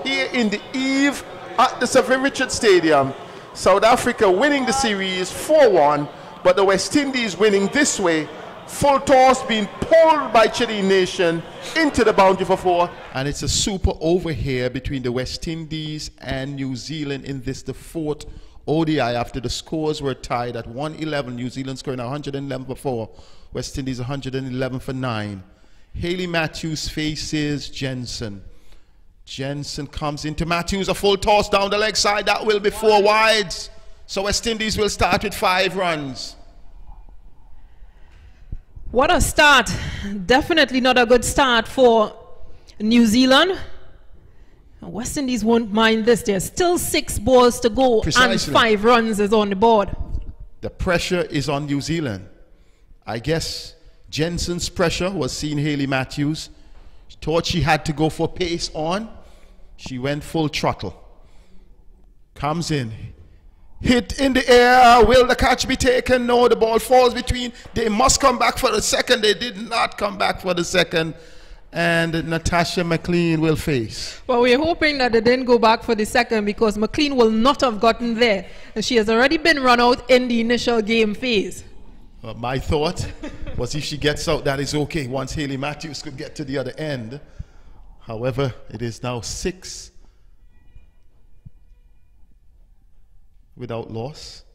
here in the eve at the Sir Richard Stadium. South Africa winning the series 4-1, but the West Indies winning this way. Full toss being pulled by Chile Nation into the boundary for 4. And it's a super over here between the West Indies and New Zealand in this, the 4th ODI, after the scores were tied at 111. New Zealand scoring 111 for 4. West Indies 111 for 9. Hayley Matthews faces Jensen. Jensen comes into Matthews, a full toss down the leg side. That will be 4 wides. So West Indies will start with 5 runs. What a start. Definitely not a good start for New Zealand. West Indies won't mind this. There's still 6 balls to go. Precisely. And 5 runs is on the board. The pressure is on New Zealand. I guess Jensen's pressure was seeing Hayley Matthews. She thought she had to go for pace on. She went full throttle. Comes in. Hit in the air. Will the catch be taken? No, the ball falls between. They must come back for the second. They did not come back for the second. And Natasha McLean will face. Well, we're hoping that they didn't go back for the second, because McLean will not have gotten there. And she has already been run out in the initial game phase. My thought was if she gets out, that is okay once Hayley Matthews could get to the other end. However, it is now 6 without loss.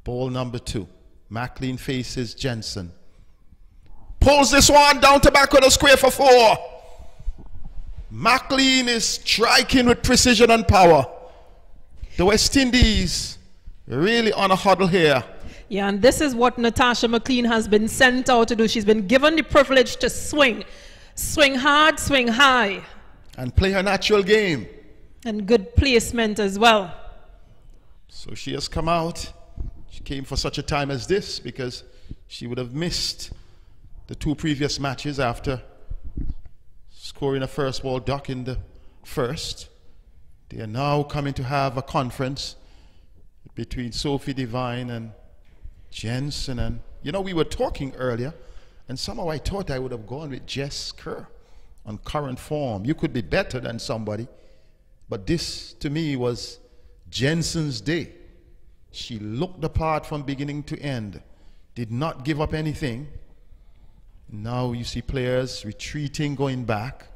Ball number 2. McLean faces Jensen. Pulls this one down to back with a square for 4. McLean is striking with precision and power. The West Indies really on a huddle here. Yeah, and this is what Natasha McLean has been sent out to do. She's been given the privilege to swing. Swing hard, swing high. And play her natural game. And good placement as well. So she has come out. She came for such a time as this because she would have missed the 2 previous matches after scoring a first ball duck in the first. They are now coming to have a conference between Sophie Devine and Jensen. And you know, we were talking earlier, and somehow I thought I would have gone with Jess Kerr on current form. You could be better than somebody, but this to me was Jensen's day. She looked the part from beginning to end, did not give up anything. Now you see players retreating, going back.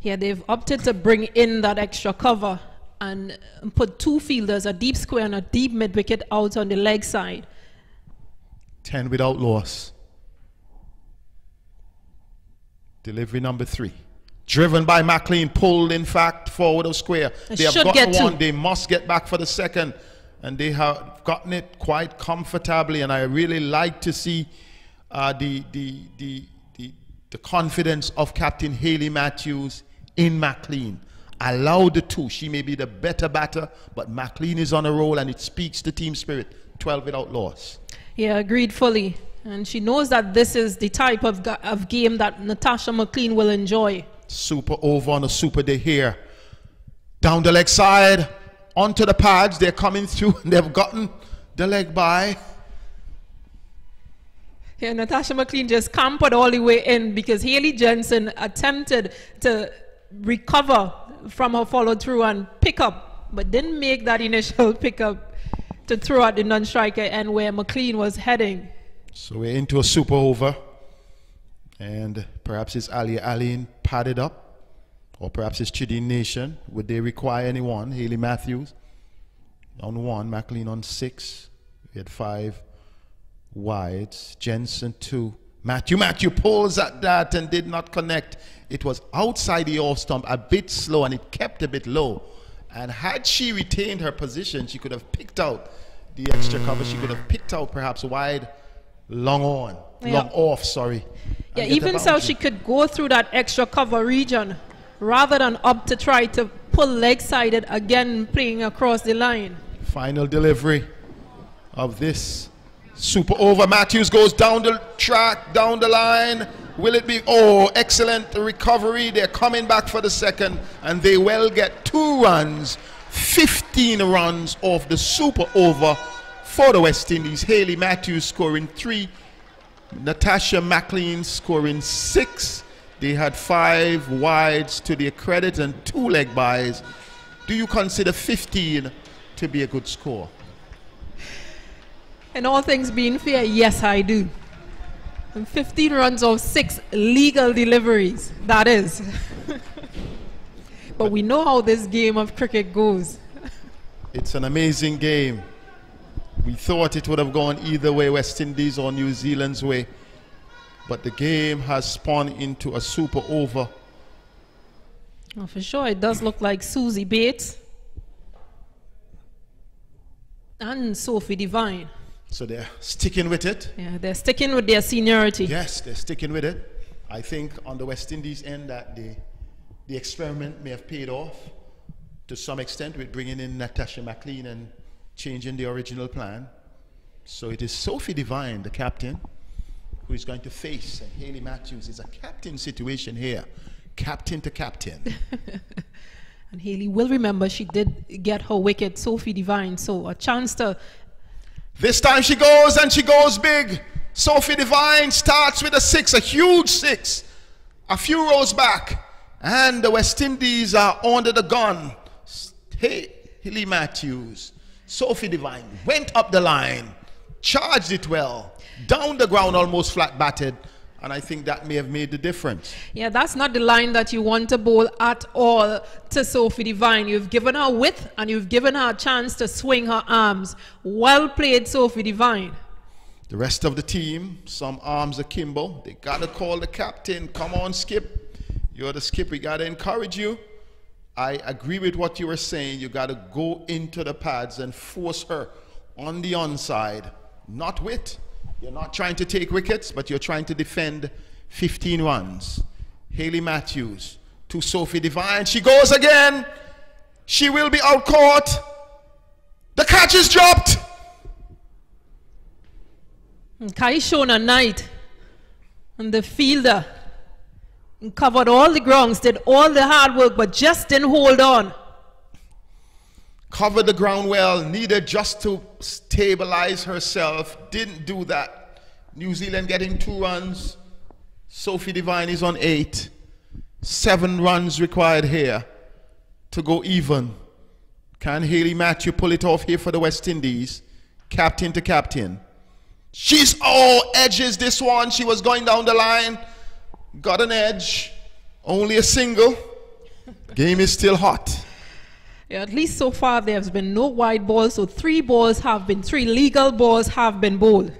Yeah, they've opted to bring in that extra cover and put 2 fielders, a deep square and a deep mid wicket, out on the leg side. 10 without loss. Delivery number 3. Driven by McLean, pulled in fact forward of square. They have gotten 1. They must get back for the second. And they have gotten it quite comfortably. And I really like to see the confidence of Captain Hayley Matthews in McLean. Allow the 2. She may be the better batter, but McLean is on a roll, and it speaks to team spirit. 12 without loss. Yeah, agreed fully. And she knows that this is the type of game that Natasha McLean will enjoy. Super over on a super day here. Down the leg side, onto the pads. They're coming through. They've gotten the leg by. Yeah, Natasha McLean just campered all the way in because Hayley Jensen attempted to recover from her follow through and pick up, but didn't make that initial pickup to throw at the non-striker end where McLean was heading. So we're into a super over, and perhaps it's Ali Aline padded up, or perhaps it's Chidi Nation. Would they require anyone? Hayley Matthews on 1, McLean on 6. We had 5 wides. Jensen 2. Matthew pulls at that and did not connect. It was outside the off stump, a bit slow, and it kept a bit low. And had she retained her position, she could have picked out the extra cover. She could have picked out perhaps wide, long off, sorry. Yeah, even so, she could go through that extra cover region rather than up to try to pull leg-sided again, playing across the line. Final delivery of this super over. Matthews goes down the track, down the line. Will it be? Oh, excellent recovery. They're coming back for the second, and they will get 2 runs, 15 runs off the super over for the West Indies. Hayley Matthews scoring 3, Natasha McLean scoring 6. They had 5 wides to their credit and 2 leg byes. Do you consider 15 to be a good score? And all things being fair, yes, I do. And 15 runs of 6 legal deliveries, that is. But we know how this game of cricket goes. It's an amazing game. We thought it would have gone either way, West Indies or New Zealand's way. But the game has spun into a super over. Oh, for sure, it does look like Susie Bates and Sophie Devine. So they're sticking with it. Yeah, they're sticking with their seniority. Yes, they're sticking with it. I think on the West Indies end that the experiment may have paid off to some extent with bringing in Natasha McLean and changing the original plan. So it is Sophie Devine, the captain, who is going to face, and Hayley Matthews. Is a captain situation here, captain to captain. And Hayley will remember she did get her wicket, Sophie Devine, so a chance to... This time she goes, and she goes big. Sophie Devine starts with a 6, a huge 6, a few rows back, and the West Indies are under the gun. Hey, Hayley Matthews, Sophie Devine went up the line, charged it well, down the ground, almost flat batted, and I think that may have made the difference. Yeah, that's not the line that you want to bowl at all to Sophie Devine. You've given her width and you've given her a chance to swing her arms. Well played, Sophie Devine. The rest of the team, some arms akimbo. They got to call the captain. Come on, Skip. You're the skip. We got to encourage you. I agree with what you were saying. You got to go into the pads and force her on the onside. Not with. You're not trying to take wickets, but you're trying to defend 15 runs. Hayley Matthews to Sophie Devine. She goes again. She will be out caught. The catch is dropped. Kai Shona Knight and the fielder covered all the grounds, did all the hard work, but just didn't hold on. Covered the ground well, needed just to stabilize herself, didn't do that. New Zealand getting 2 runs. Sophie Devine is on 8. 7 runs required here to go even. Can Hayley Matthews pull it off here for the West Indies? Captain to captain. She's, edges this one. She was going down the line. Got an edge. Only a single. Game is still hot. Yeah, at least so far there has been no wide balls, so 3 legal balls have been bowled.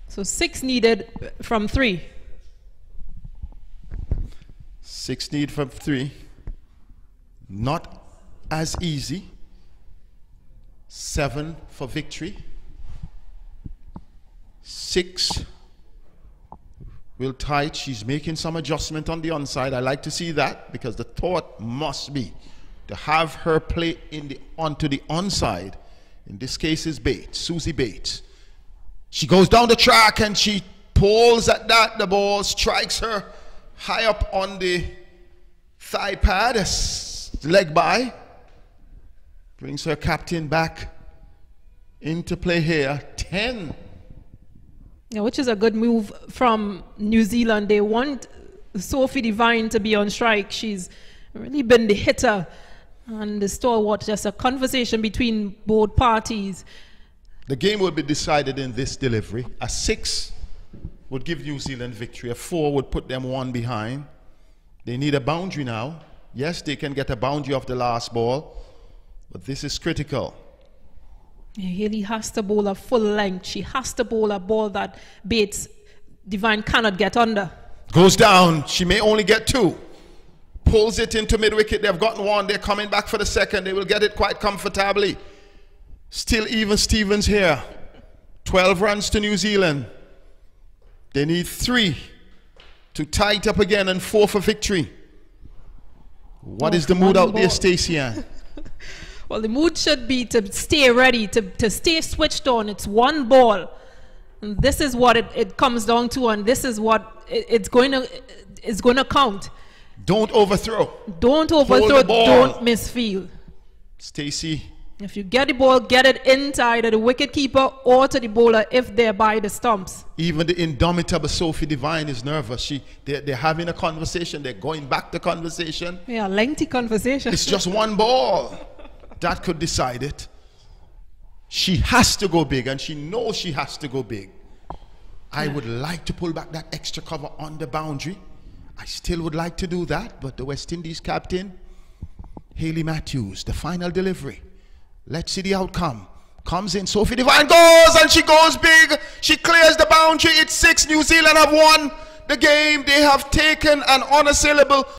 So 6 needed from 3. 6 need from 3. Not as easy. 7 for victory. 6 will tight. She's making some adjustment on the onside. I like to see that because the thought must be to have her play onto the onside. In this case is Bates, Susie Bates. She goes down the track and she pulls at that. The ball strikes her high up on the thigh pad, leg by. Brings her captain back into play here. 10. Yeah, which is a good move from New Zealand. They want Sophie Devine to be on strike. She's really been the hitter and the stalwart. Just a conversation between both parties. The game will be decided in this delivery. A 6 would give New Zealand victory. A 4 would put them 1 behind. They need a boundary now. Yes, they can get a boundary off the last ball, but this is critical. Hayley has to bowl a full length. She has to bowl a ball that Bates Devine cannot get under. Goes down. She may only get 2. Pulls it into mid-wicket. They've gotten 1. They're coming back for the second. They will get it quite comfortably. Still even Stevens here. 12 runs to New Zealand. They need 3 to tie it up again and 4 for victory. What is the mood out there, Stacey Ann? Well, the mood should be to stay ready, to stay switched on. It's 1 ball. And this is what it comes down to, and this is what it's going to count. Don't overthrow. Don't overthrow. Don't misfield. Stacey, If you get the ball, get it inside of the wicketkeeper or to the bowler if they're by the stumps. Even the indomitable Sophie Devine is nervous. They're having a conversation. They're going back to conversation. Yeah, lengthy conversation. It's just one ball that could decide it. She has to go big, and she knows she has to go big. I would like to pull back that extra cover on the boundary. I still would like to do that, but the West Indies captain, Hayley Matthews, the final delivery. Let's see the outcome. Comes in, Sophie Devine goes, and she goes big. She clears the boundary. It's 6. New Zealand have won the game. They have taken an unassailable